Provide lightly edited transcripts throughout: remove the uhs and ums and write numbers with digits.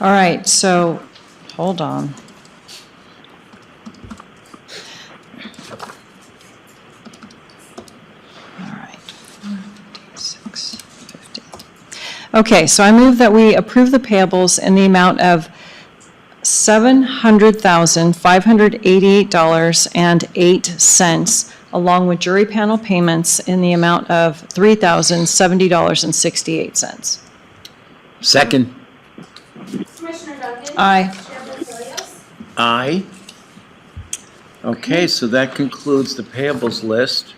All right, so, hold on. All right, 650. Okay, so I move that we approve the payables in the amount of $700,588.08, along with jury panel payments in the amount of $3,070.68. Second. Commissioner Duncan? Aye. Chairman Philios? Aye. Okay, so that concludes the payables list.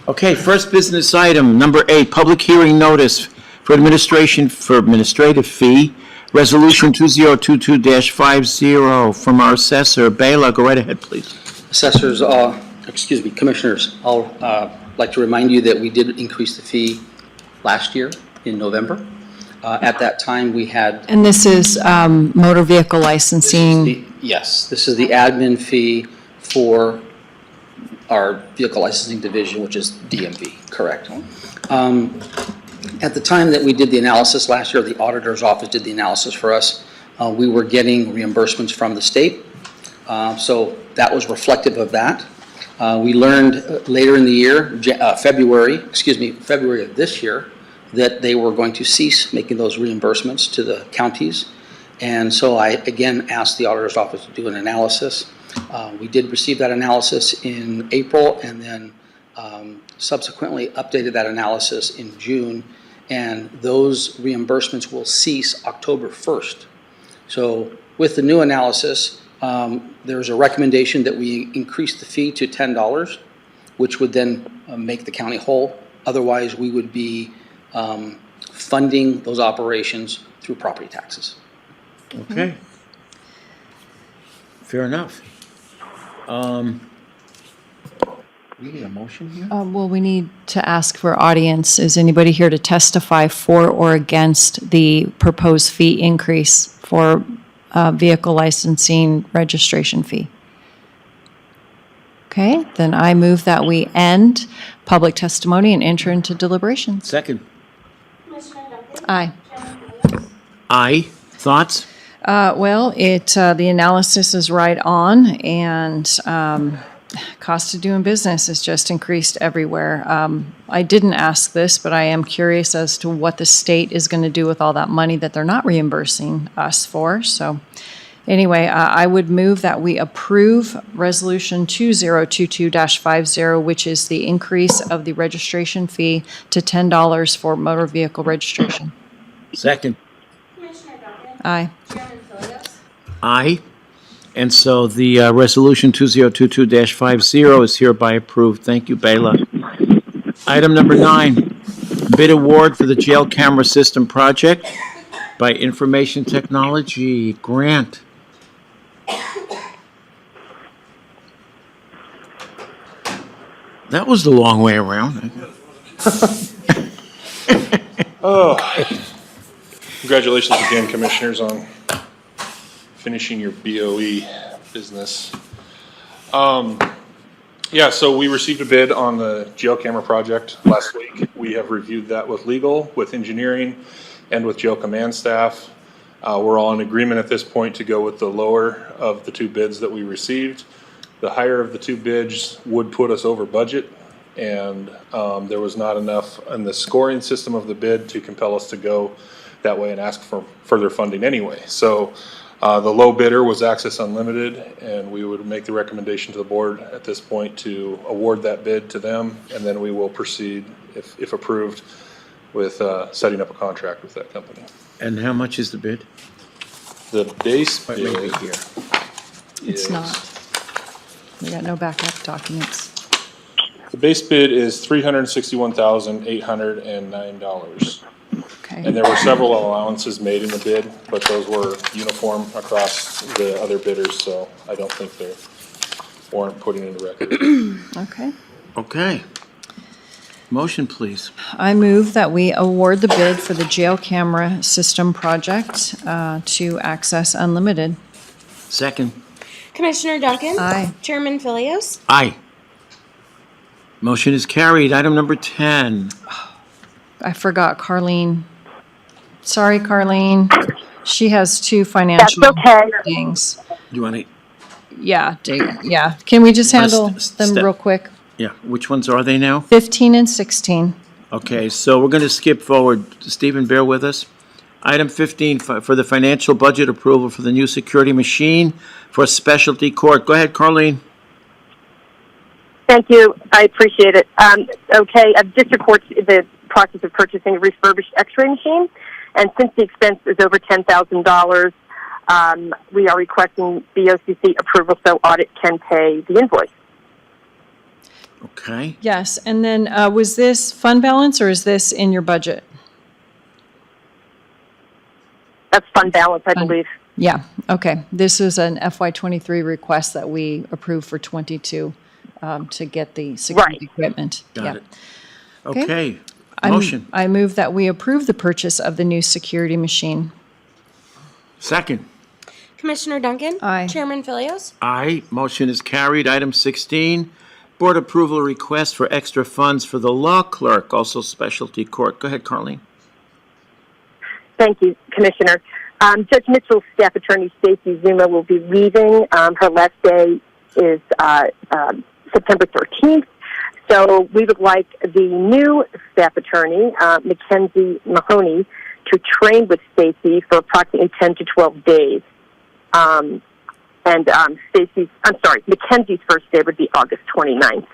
Okay, first business item, number 8, public hearing notice for administrative fee, resolution 2022-50 from our assessor. Bela, go right ahead, please. Assessors, Commissioners, I'll like to remind you that we did increase the fee last year in November. At that time, we had... And this is motor vehicle licensing. Yes, this is the admin fee for our vehicle licensing division, which is DMV, correct? At the time that we did the analysis last year, the auditor's office did the analysis for us. We were getting reimbursements from the state, so that was reflective of that. We learned later in the year, February of this year, that they were going to cease making those reimbursements to the counties. And so I again asked the auditor's office to do an analysis. We did receive that analysis in April, and then subsequently updated that analysis in June, and those reimbursements will cease October 1st. So with the new analysis, there's a recommendation that we increase the fee to $10, which would then make the county whole. Otherwise, we would be funding those operations through property taxes. Okay. Fair enough. We need a motion here? Well, we need to ask for audience. Is anybody here to testify for or against the proposed fee increase for vehicle licensing registration fee? Okay, then I move that we end public testimony and enter into deliberations. Second. Commissioner Duncan? Aye. Chairman Philios? Aye. Thoughts? Well, the analysis is right on, and cost of doing business is just increased everywhere. I didn't ask this, but I am curious as to what the state is going to do with all that money that they're not reimbursing us for. So anyway, I would move that we approve Resolution 2022-50, which is the increase of the registration fee to $10 for motor vehicle registration. Second. Commissioner Duncan? Aye. Chairman Philios? Aye. And so the resolution 2022-50 is hereby approved. Thank you, Bela. Item number 9, bid award for the jail camera system project by Information Technology Grant. That was the long way around. Oh, congratulations again, Commissioners, on finishing your BOE business. Yeah, so we received a bid on the jail camera project last week. We have reviewed that with legal, with engineering, and with jail command staff. We're all in agreement at this point to go with the lower of the two bids that we received. The higher of the two bids would put us over budget, and there was not enough in the scoring system of the bid to compel us to go that way and ask for further funding anyway. So the low bidder was Access Unlimited, and we would make the recommendation to the board at this point to award that bid to them, and then we will proceed, if approved, with setting up a contract with that company. And how much is the bid? The base Might bid be here. It's not. We got no backup documents. The base bid is $361,809. Okay. And there were several allowances made in the bid, but those were uniform across the other bidders, so I don't think they warrant putting in the record. Okay. Okay. Motion, please. I move that we award the bid for the jail camera system project to Access Unlimited. Second. Commissioner Duncan? Aye. Chairman Philios? Aye. Motion is carried. Item number 10. I forgot Carlene. Sorry, Carlene. She has two financial okay. things. You want to, Yeah, yeah. Can we just Wanna handle them step- real quick? yeah, which ones are they now? 15 and 16. Okay, so we're going to skip forward. Stephen, bear with us. Item 15 for the financial budget approval for the new security machine for specialty court. Go ahead, Carleen. Thank you. I appreciate it. Okay, district court's in the process of purchasing a refurbished x-ray machine, and since the expense is over $10,000, we are requesting BOCC approval so audit can pay the invoice. Okay. Yes, and then was this fund balance or is this in your budget? That's fund balance, I believe. Yeah, okay. This is an FY23 request that we approved for 22 to get the security equipment. Got Yeah. it. Okay. I Motion. I move that we approve the purchase of the new security machine. Second. Commissioner Duncan? Aye. Chairman Philios? Aye. Motion is carried. Item 16, board approval request for extra funds for the law clerk, also specialty court. Go ahead, Carleen. Thank you, Commissioner. Judge Mitchell's staff attorney, Stacey Zuma, will be leaving. Her last day is September 13th. So we would like the new staff attorney, Mackenzie Mahoney, to train with Stacey for approximately 10 to 12 days. Mackenzie's first day would be August 29th.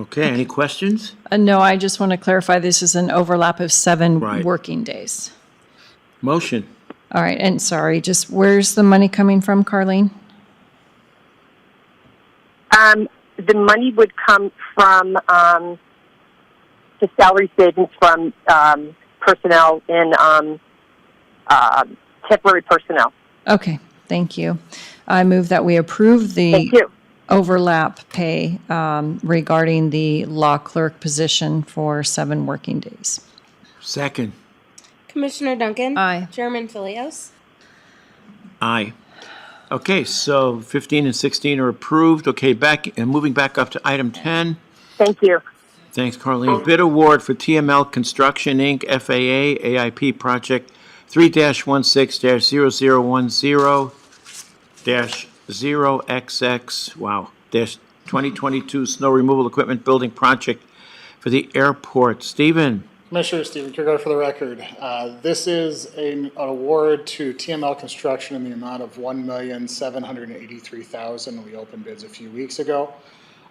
Okay, any questions? No, I just want to clarify, this is an overlap of 7 Right. working days. Motion. All right, and sorry, just where's the money coming from, Carleen? The money would come from the salary savings from personnel in temporary personnel. Okay, thank you. I move that we approve the Thank you. overlap pay regarding the law clerk position for 7 working days. Second. Commissioner Duncan? Aye. Chairman Philios? Aye. Okay, so 15 and 16 are approved. Okay, moving back up to item 10. Thank you. Thanks, Carleen. Bid award for TML Construction, Inc., FAA, AIP Project 3-16-0010-0XX, dash 2022 Snow Removal Equipment Building Project for the airport. Stephen? Commissioner Stephen Kjergaard for the record. This is an award to TML Construction in the amount of $1,783,000. We opened bids a few weeks ago.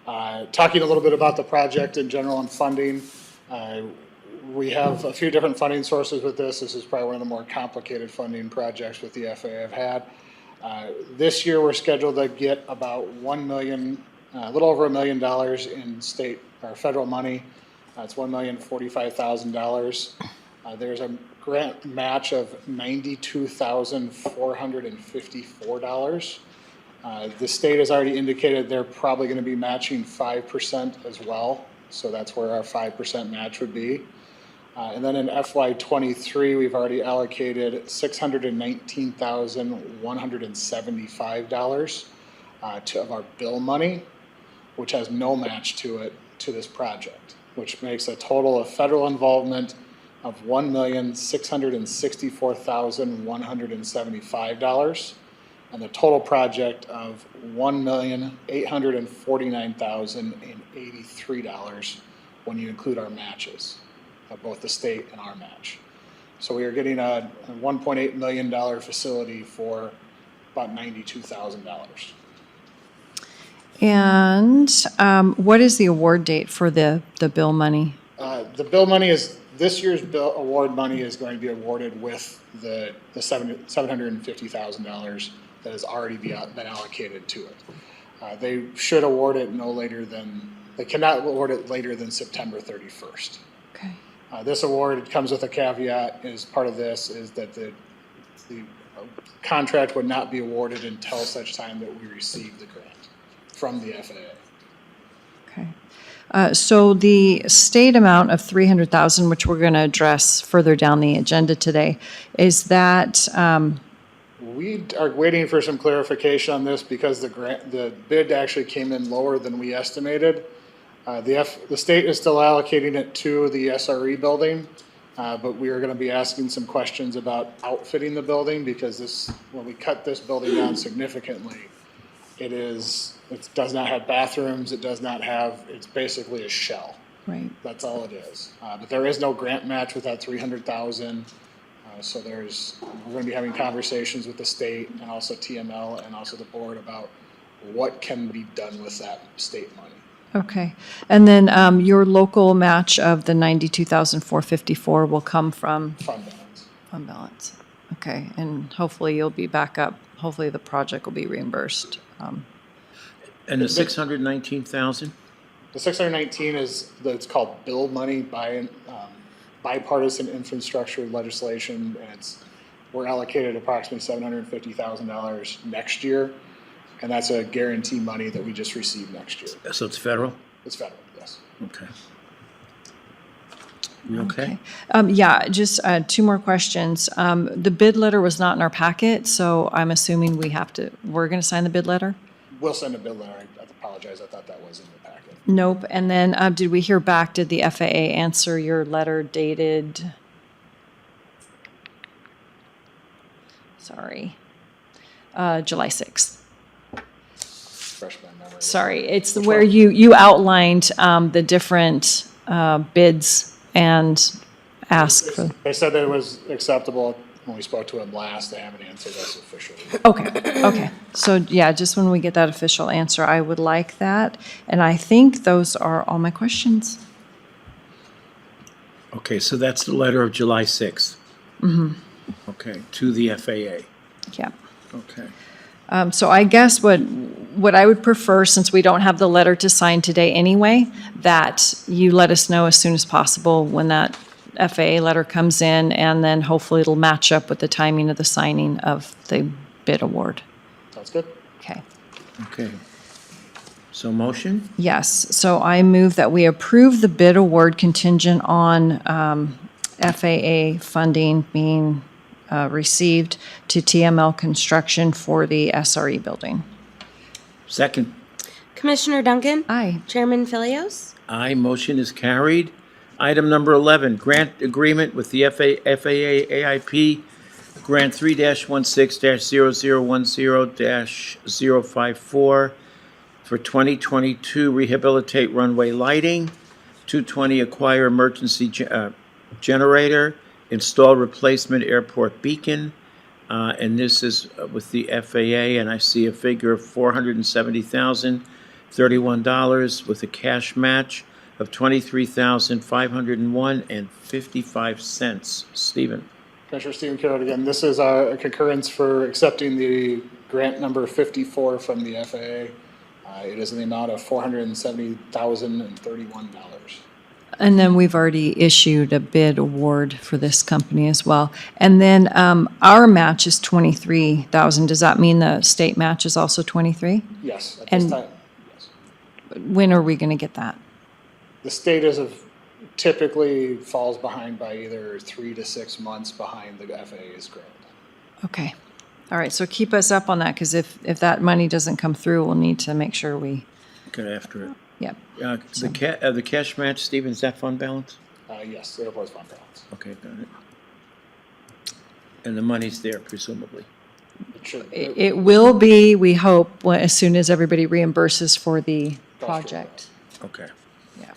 Talking a little bit about the project in general and funding, we have a few different funding sources with this. This is probably one of the more complicated funding projects with the FAA have had. This year we're scheduled to get about a little over $1 million in state or federal money. It's $1,045,000. There's a grant match of $92,454. The state has already indicated they're probably going to be matching 5% as well, so that's where our 5% match would be. And then in FY23, we've already allocated $619,175 of our bill money, which has no match to it to this project, which makes a total of federal involvement of $1,664,175, and the total project of $1,849,083 when you include our matches of both the state and our match. So we are getting a $1.8 million facility for about $92,000. And what is the award date for the bill money? The bill money is, this year's bill award money is going to be awarded with the $750,000 that has already been allocated to it. They should award it they cannot award it later than September 31st. Okay. This award comes with a caveat, as part of this, is that the contract would not be awarded until such time that we receive the grant from the FAA. Okay. So the state amount of $300,000, which we're going to address further down the agenda today, is that We are waiting for some clarification on this because the bid actually came in lower than we estimated. The state is still allocating it to the SRE building. But we are going to be asking some questions about outfitting the building because when we cut this building down significantly, it does not have bathrooms, it's basically a shell. Right. That's all it is. But there is no grant match with that 300,000. So we're going to be having conversations with the state and also TML and also the board about what can be done with that state money. Okay. And then your local match of the 92,454 will come from Fund balance. fund balance. Okay. And hopefully you'll be back up. Hopefully the project will be reimbursed. And the 619,000? The 619 it's called bill money by bipartisan infrastructure legislation, and we're allocated approximately $750,000 next year, and that's a guarantee money that we just received next year. So it's federal? It's federal, yes. Okay. You okay? Yeah, just two more questions. The bid letter was not in our packet, so I'm assuming we're going to sign the bid letter? We'll send a bill letter. I apologize. I thought that was in the packet. Nope. And then did we hear back? Did the FAA answer your letter dated? Sorry. July 6th. Fresh my memory. Sorry. It's where you outlined the different bids and asked for. They said that it was acceptable when we spoke to them last. They haven't answered us officially. Okay. So yeah, just when we get that official answer, I would like that. And I think those are all my questions. Okay, so that's the letter of July 6th. Mm-hmm. Okay, to the FAA. Yeah. Okay. So I guess what I would prefer, since we don't have the letter to sign today anyway, that you let us know as soon as possible when that FAA letter comes in, and then hopefully it'll match up with the timing of the signing of the bid award. Sounds good. Okay. Okay. So motion? Yes. So I move that we approve the bid award contingent on FAA funding being received to TML Construction for the SRE building. Second. Commissioner Duncan? Aye. Chairman Philios? Aye, motion is carried. Item number 11, grant agreement with the FAA AIP, Grant 3-16-0010-054 for 2022 rehabilitate runway lighting, 220 acquire emergency generator, install replacement airport beacon, and this is with the FAA, and I see a figure of $470,031 with a cash match of $23,501.55. Stephen. Commissioner Stephen Kjergaard again. This is a concurrence for accepting the grant number 54 from the FAA. It is in the amount of $470,031. And then we've already issued a bid award for this company as well. And then our match is 23,000. Does that mean the state match is also 23? Yes, at And- this time, yes. When are we going to get that? The state typically falls behind by either 3 to 6 months behind the FAA's grant. Okay. All right. So keep us up on that, because if that money doesn't come through, we'll need to make sure we, Get after it. yep. The cash match, Stephen, is that fund balance? Yes, the airport's fund balance. Okay, got it. And the money's there, presumably. It should. It will be, we hope, as soon as everybody reimburses for the project. Okay. Yeah.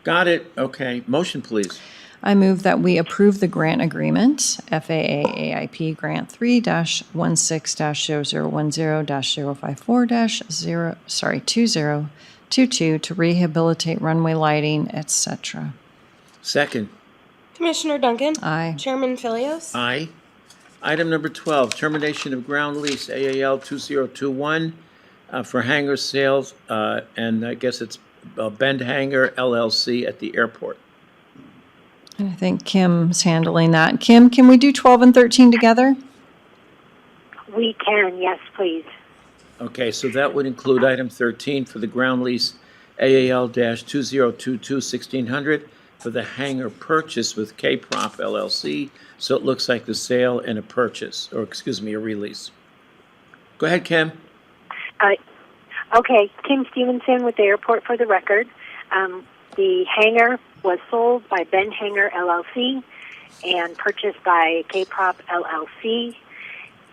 Got it. Okay. Motion, please. I move that we approve the grant agreement, FAA AIP Grant 3-16-0010-054-2022 to rehabilitate runway lighting, etc. Second. Commissioner Duncan? Aye. Chairman Philios? Aye. Item number 12, termination of ground lease, AAL 2021 for hangar sales, and I guess it's Bend Hangar LLC at the airport. And I think Kim's handling that. Kim, can we do 12 and 13 together? We can, yes, please. Okay, so that would include item 13 for the ground lease, AAL-2022-1600 for the hangar purchase with K-Prop LLC. So it looks like the sale and a purchase, or excuse me, a release. Go ahead, Kim. Okay, Kim Stevenson with the airport for the record. The hangar was sold by Ben Hangar LLC. and purchased by KPROP LLC,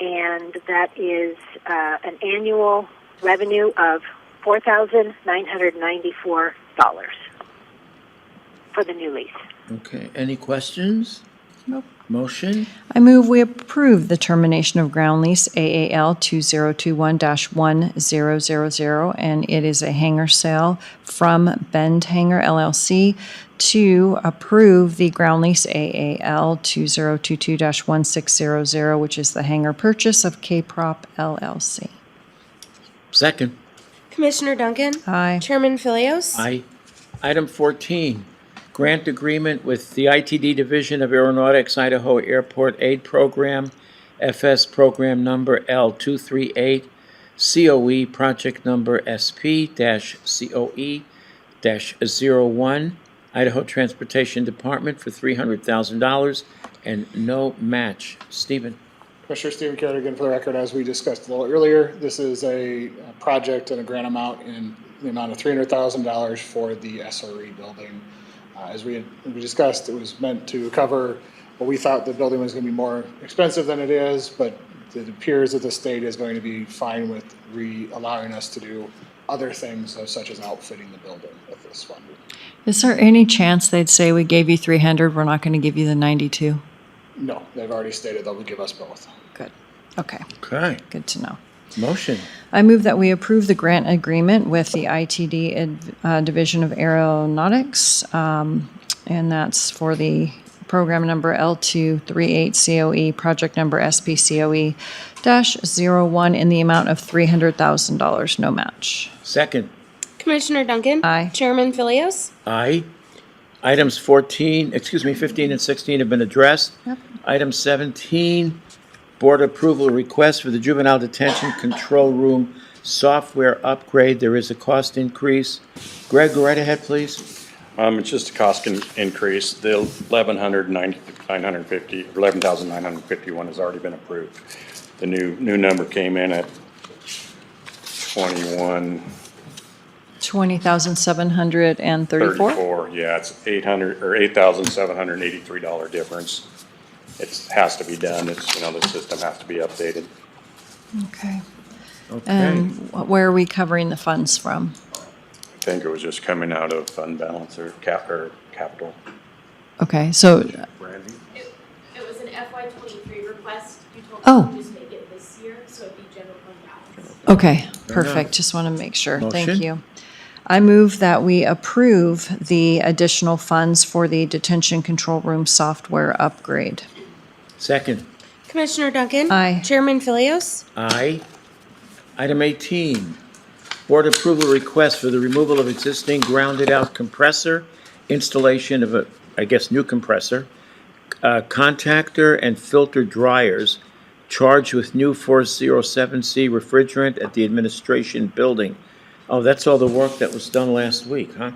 and that is an annual revenue of $4,994 for the new lease. Okay, any questions? Nope. Motion? I move we approve the termination of ground lease AAL 2021-1000, and it is a hangar sale from Bend Hangar LLC to approve the ground lease AAL 2022-1600, which is the hangar purchase of KPROP LLC. Second. Commissioner Duncan? Aye. Chairman Philios? Aye. Item 14, grant agreement with the ITD Division of Aeronautics Idaho Airport Aid Program, FS Program Number L238, COE Project Number SP-COE-01, Idaho Transportation Department for $300,000 and no match. Stephen? Commissioner Stephen Kjergaard, for the record, as we discussed a little earlier, this is a project and a grant amount in the amount of $300,000 for the SRE building. As we discussed, it was meant to cover what we thought the building was going to be more expensive than it is, but it appears that the state is going to be fine with allowing us to do other things, such as outfitting the building with this funding. Is there any chance they'd say we gave you 300, we're not going to give you the 92? No, they've already stated they'll give us both. Good. Okay. Okay. Good to know. Motion? I move that we approve the grant agreement with the ITD Division of Aeronautics, and that's for the program number L238COE, project number SPCOE-01 in the amount of $300,000, no match. Second. Commissioner Duncan? Aye. Chairman Philios? Aye. Items 15 and 16 have been addressed. Yep. Item 17, board approval request for the juvenile detention control room software upgrade. There is a cost increase. Greg, go right ahead, please. It's just a cost increase. The 11,951 has already been approved. The new number came in at 20,734. 34. Yeah, it's $8,783 difference. It has to be done. The system has to be updated. Okay. Okay. And where are we covering the funds from? I think it was just coming out of fund balance or capital. Okay, so, Brandy? It was an FY '23 request. You told Oh. me to just make it this year, so it'd be general fund balance. okay, Fair perfect. enough. Just want to make sure. Thank Motion? you. I move that we approve the additional funds for the detention control room software upgrade. Second. Commissioner Duncan? Aye. Chairman Philios? Aye. Item 18, board approval request for the removal of existing grounded-out compressor, installation of a, new compressor, contactor and filter dryers, charged with new 407C refrigerant at the administration building. Oh, that's all the work that was done last week, huh?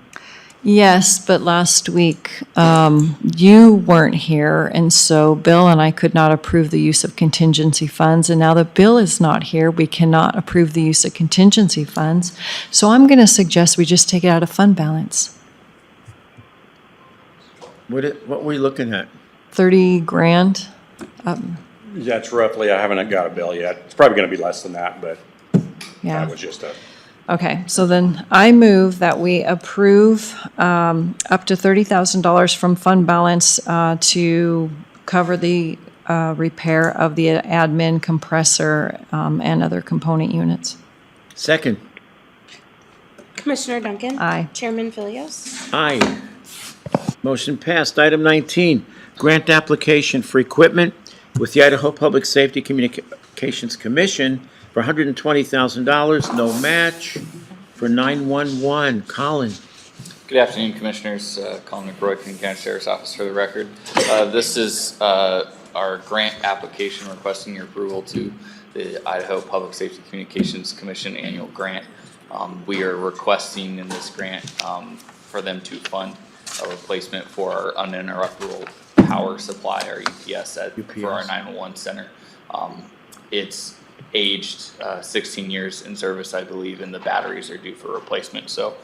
Yes, but last week, you weren't here, and so Bill and I could not approve the use of contingency funds, and now that Bill is not here, we cannot approve the use of contingency funds. So I'm going to suggest we just take it out of fund balance. What were we looking at? 30 grand? That's roughly, I haven't got a bill yet. It's probably going to be less than that, but Yeah. that was just a. Okay, so then I move that we approve up to $30,000 from fund balance to cover the repair of the admin compressor and other component units. Second. Commissioner Duncan? Aye. Chairman Philios? Aye. Motion passed. Item 19, grant application for equipment with the Idaho Public Safety Communications Commission for $120,000, no match for 911. Colin. Good afternoon, Commissioners. Colin McRoy, Kootenai County Sheriff's Office for the record. This is our grant application requesting your approval to the Idaho Public Safety Communications Commission annual grant. We are requesting in this grant for them to fund a replacement for our uninterruptible power supply, our UPS, for our 911 center. It's aged 16 years in service, I believe, and the batteries are due for replacement. So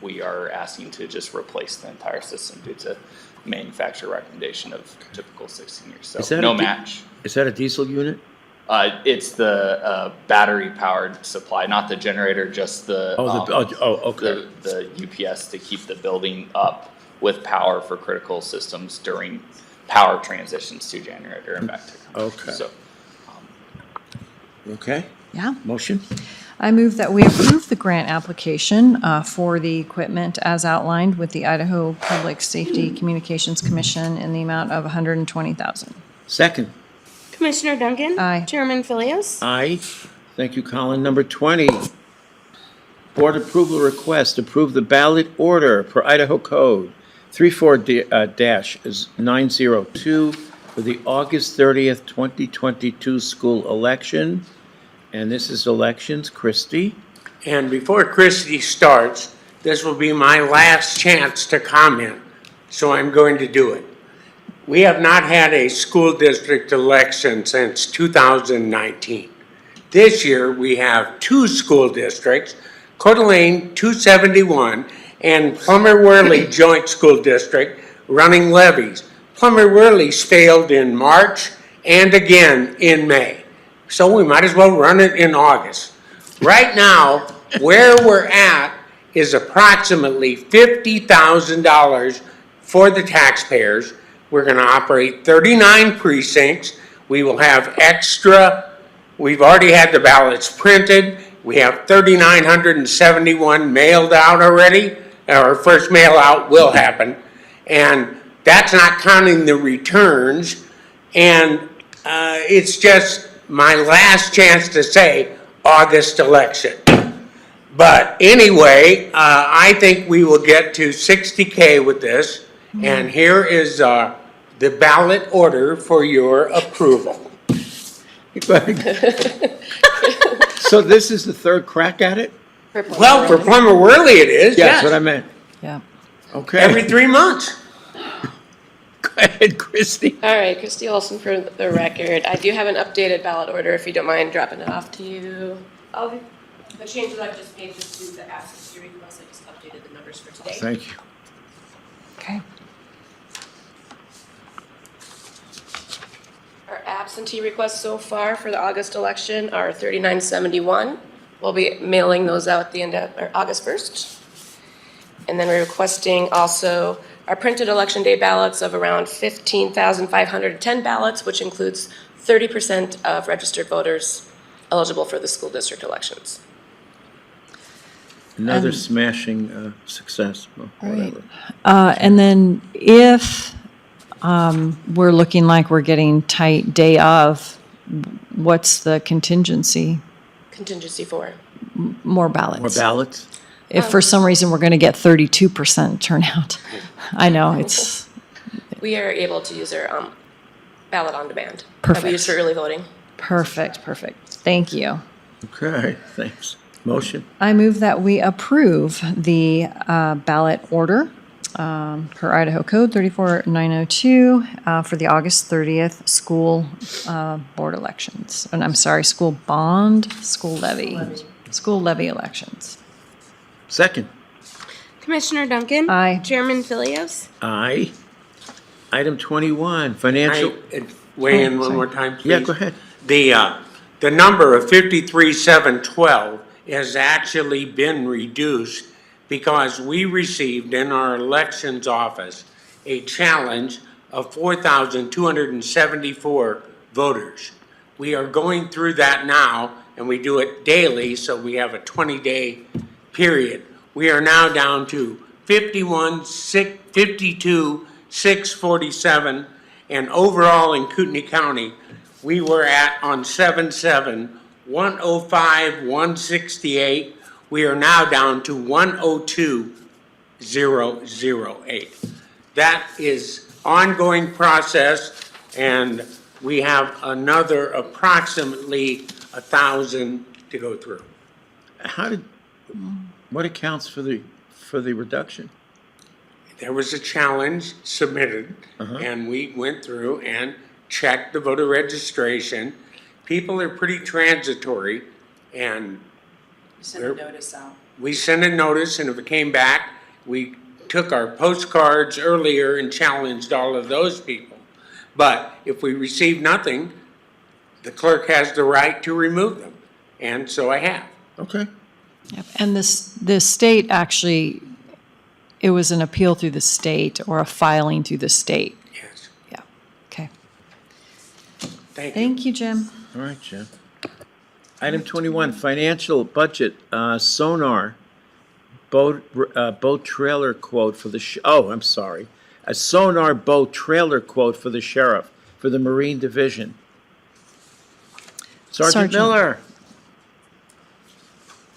we are asking to just replace the entire system due to manufacturer recommendation of typical 16 years. Is So that no a di- match. Is that a diesel unit? It's the battery powered supply, not the generator, just the Okay. the UPS to keep the building up with power for critical systems during power transitions to generator and back to. Okay. So Okay, Yeah. motion? I move that we approve the grant application for the equipment as outlined with the Idaho Public Safety Communications Commission in the amount of $120,000. Second. Commissioner Duncan? Aye. Chairman Philios? Aye. Thank you, Colin. Number 20, board approval request, approve the ballot order per Idaho Code 34-902 for the August 30th, 2022 school election. And this is elections. Christie? And before Christie starts, this will be my last chance to comment, so I'm going to do it. We have not had a school district election since 2019. This year, we have two school districts, Coeur d'Alene 271 and Plummer-Worley Joint School District running levies. Plummer-Worley's failed in March and again in May. So we might as well run it in August. Right now, where we're at is approximately $50,000 for the taxpayers. We're going to operate 39 precincts. We will have extra. We've already had the ballots printed. We have 3,971 mailed out already. Our first mail out will happen. And that's not counting the returns. And it's just my last chance to say August election. But anyway, I think we will get to 60K with this. And here is the ballot order for your approval. Go ahead. So this is the third crack at it? Well, for Plummer-Worley it is, Yeah, yes. that's what I meant. Yeah. Okay. Every 3 months. Go ahead, Christie. All right, Christy Olson for the record. I do have an updated ballot order, if you don't mind dropping it off to you. The changes I've just made just to the absentee request, I just updated the numbers for today. Thank you. Okay. Our absentee requests so far for the August election are 3,971. We'll be mailing those out at the end of, or August 1st. And then we're requesting also our printed election day ballots of around 15,510 ballots, which includes 30% of registered voters eligible for the school district elections. Another smashing success, or whatever. And then if we're looking like we're getting tight day of, what's the contingency? Contingency for. More ballots. More ballots? If for some reason we're going to get 32% turnout. I know, it's We are able to use our ballot on demand. That we use for early voting. perfect. Thank you. Okay, thanks. Motion? I move that we approve the ballot order per Idaho Code 34902 for the August 30th school board elections. And I'm sorry, school levy elections. Second. Commissioner Duncan? Aye. Chairman Philios? Aye. Item 21, financial. Weigh in Oh, one sorry. more time, please. Yeah, go ahead. The number of 53,712 has actually been reduced because we received in our elections office a challenge of 4,274 voters. We are going through that now, and we do it daily, so we have a 20-day period. We are now down to 52,647, and overall in Kootenai County, we were at on 7/7, 105,168. We are now down to 102,008. That is ongoing process, and we have another approximately 1,000 to go through. What accounts for the reduction? There was a challenge submitted, and we went through and checked the voter registration. People are pretty transitory, and Send a notice out. we sent a notice, and if it came back, we took our postcards earlier and challenged all of those people. But if we receive nothing, the clerk has the right to remove them, and so I have. Okay. Yep. And the state actually, it was an appeal through the state or a filing through the state. Yes. Yeah. Okay. Thank you. Thank you, Jim. All right, Jim. Item 21, financial budget, sonar, boat trailer quote for the, I'm sorry. A sonar boat trailer quote for the sheriff, for the Marine Division. Sergeant Miller.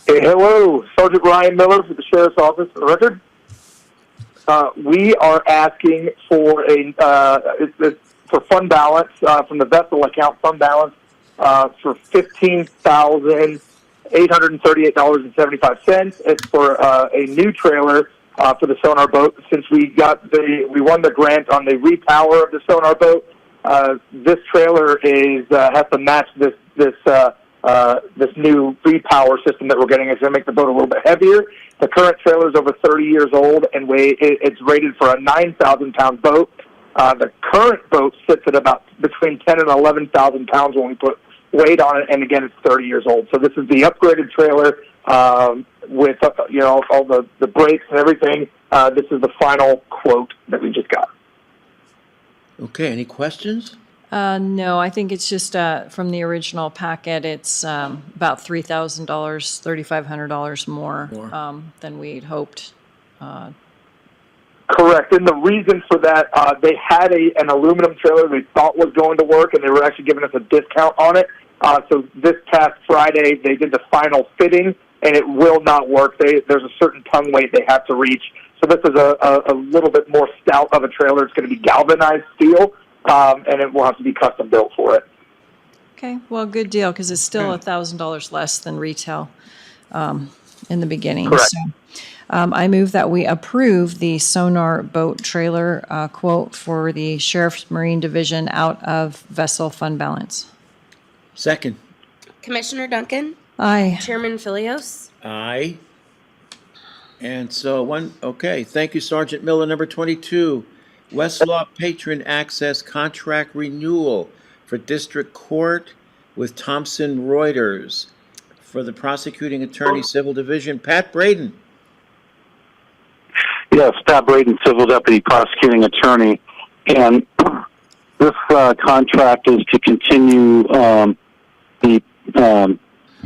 Hey, hello, Sergeant Ryan Miller for the Sheriff's Office for the record. We are asking for for fund balance, from the vessel account fund balance, for $15,838.75. It's for a new trailer for the sonar boat. Since we won the grant on the repower of the sonar boat, this trailer has to match this new repower system that we're getting. It's going to make the boat a little bit heavier. The current trailer is over 30 years old, and it's rated for a 9,000-pound boat. The current boat sits at about between 10 and 11,000 pounds when we put weight on it, and again, it's 30 years old. So this is the upgraded trailer with all the brakes and everything. This is the final quote that we just got. Okay, any questions? No, I think it's just from the original packet, it's about $3,000, $3,500 more than we'd hoped. Correct, and the reason for that, they had an aluminum trailer they thought was going to work, and they were actually giving us a discount on it. So this past Friday, they did the final fitting, and it will not work. There's a certain tongue weight they have to reach. So this is a little bit more stout of a trailer. It's going to be galvanized steel, and it will have to be custom built for it. Okay, well, good deal, because it's still $1,000 less than retail in the beginning. Correct. So, I move that we approve the sonar boat trailer quote for the Sheriff's Marine Division out of vessel fund balance. Second. Commissioner Duncan? Aye. Chairman Philios? Aye. And so okay, thank you, Sergeant Miller. Number 22, Westlaw Patron Access Contract Renewal for District Court with Thomson Reuters for the Prosecuting Attorney Civil Division, Pat Braden. Yes, Pat Braden, Civil Deputy Prosecuting Attorney. And this contract is to continue the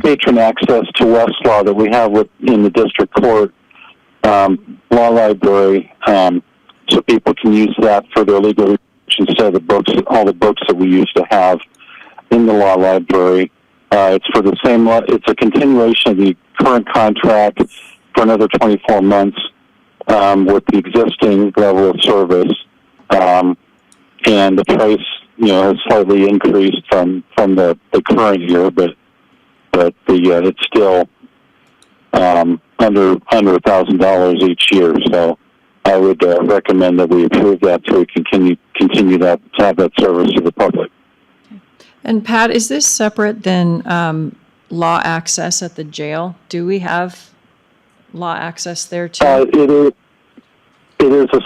patron access to Westlaw that we have in the District Court Law Library, so people can use that for their legal research instead of all the books that we used to have in the Law Library. It's for the same. It's a continuation of the current contract for another 24 months. With the existing level of service, and the price, has slightly increased from the current year, but it's still under $1,000 each year. So I would recommend that we approve that so we can continue that to have that service to the public. And Pat, is this separate than law access at the jail? Do we have law access there too? It is a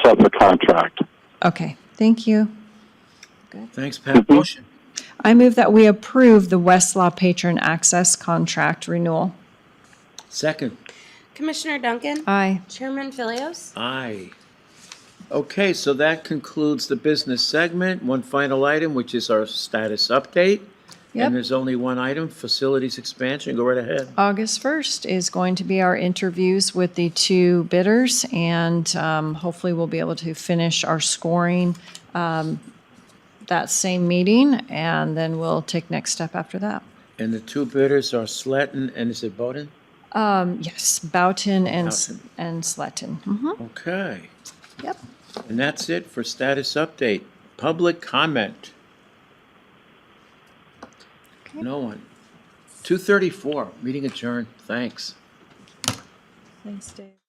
separate contract. Okay, thank you. Thanks, Pat. Motion. I move that we approve the Westlaw Patron Access Contract Renewal. Second. Commissioner Duncan? Aye. Chairman Philios? Aye. Okay, so that concludes the business segment. One final item, which is our status update. Yep. And there's only one item, facilities expansion. Go right ahead. August 1st is going to be our interviews with the two bidders, and hopefully we'll be able to finish our scoring that same meeting, and then we'll take next step after that. And the two bidders are Sletton and is it Bowden? Yes, Boughton and Boughton. and Sletton. Mm-hmm. Okay. Yep. And that's it for status update. Public comment. Okay. No one. 2:34, meeting adjourned. Thanks. Thanks, Dave.